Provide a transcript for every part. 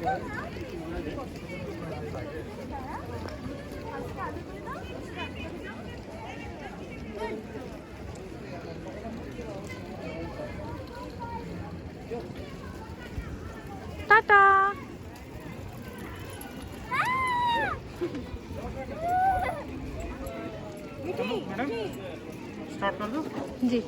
Tata. Madam start कर दो जी।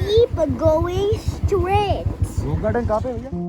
Keep going straight. Room garden कहाँ पे है भैया?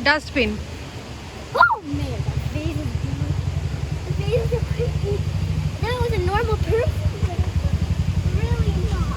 Dustbin. Oh man, the face is beautiful. The face is creepy. That was a normal person, but really not.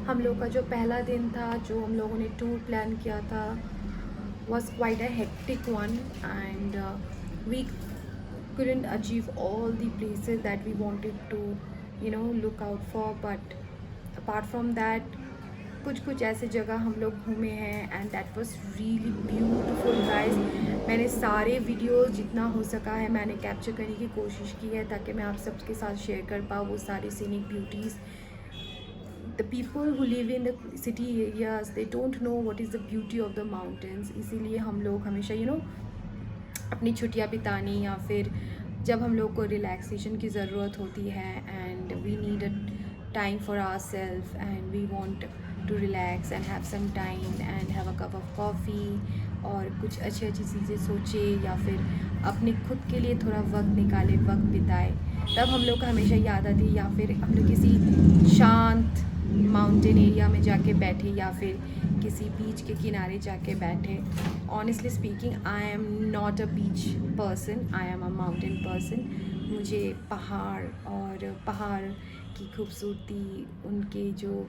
हम लोग का जो पहला दिन था, जो हम लोगों ने टूर प्लान किया था, was quite a hectic one, and we couldn't achieve all the places that we wanted to, look out for. But apart from that, कुछ ऐसे जगह हम लोग घूमे हैं, and that was really beautiful guys. मैंने सारे वीडियोस जितना हो सका है मैंने कैप्चर करने की कोशिश की है, ताकि मैं आप सबके साथ शेयर कर पाऊँ वो सारी scenic beauties. The people who live in the city areas, they don't know what is the beauty of the mountains. इसीलिए हम लोग हमेशा अपनी छुट्टियाँ बितानी, या फिर जब हम लोग को रिलैक्सेशन की ज़रूरत होती है, and we need a time for ourselves, and we want to relax and have some time and have a cup of coffee, और कुछ अच्छी चीज़ें सोचे, या फिर अपने खुद के लिए थोड़ा वक्त निकाले, वक्त बिताए, तब हम लोग को हमेशा याद आती है. या फिर हम लोग किसी शांत माउंटेन एरिया में जाके बैठे, या फिर किसी बीच के किनारे जाके बैठे. Honestly speaking, I am not a beach person, I am a mountain person. मुझे पहाड़ और पहाड़ की खूबसूरती, उनके जो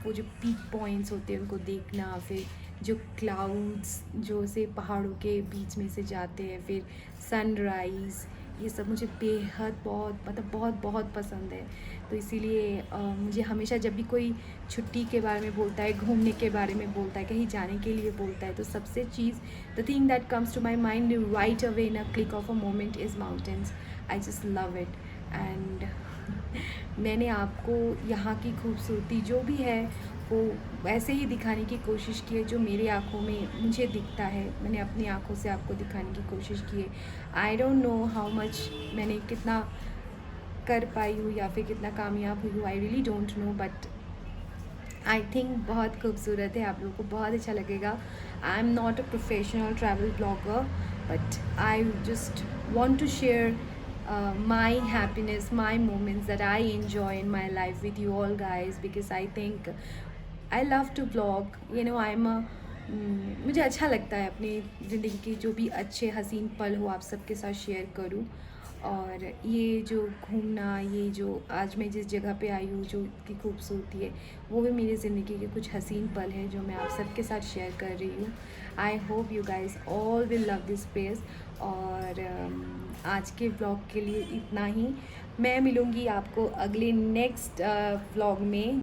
वो जो पीक पॉइंट्स होते हैं उनको देखना, फिर जो क्लाउड्स जो से पहाड़ों के बीच में से जाते हैं, फिर सनराइज़, ये सब मुझे बेहद बहुत पसंद है. तो इसीलिए मुझे हमेशा जब भी कोई छुट्टी के बारे में बोलता है, घूमने के बारे में बोलता है, कहीं जाने के लिए बोलता है, तो सबसे चीज़, the thing that comes to my mind right away in a click of a moment is mountains. I just love it. And मैंने आपको यहाँ की खूबसूरती जो भी है वो वैसे ही दिखाने की कोशिश की है जो मेरी आँखों में मुझे दिखता है. मैंने अपनी आँखों से आपको दिखाने की कोशिश की है. I don't know how much मैंने कितना कर पाई हूँ या फिर कितना कामयाब हुई हूँ, I really don't know, but I think बहुत खूबसूरत है, आप लोगों को बहुत अच्छा लगेगा. I am not a professional travel blogger, but I just want to share my happiness, my moments that I enjoy in my life with you all guys, because I think I love to vlog. I'm a मुझे अच्छा लगता है अपनी ज़िंदगी के जो भी अच्छे हसीन पल हो आप सबके साथ शेयर करूं. और ये जो घूमना, ये जो आज मैं जिस जगह पे आई हूँ, जो इतनी खूबसूरती है, वो भी मेरी ज़िंदगी के कुछ हसीन पल हैं जो मैं आप सबके साथ शेयर कर रही हूँ। I hope you guys all will love this place. और आज के व्लॉग के लिए इतना ही। मैं मिलूँगी आपको अगले नेक्स्ट व्लॉग में।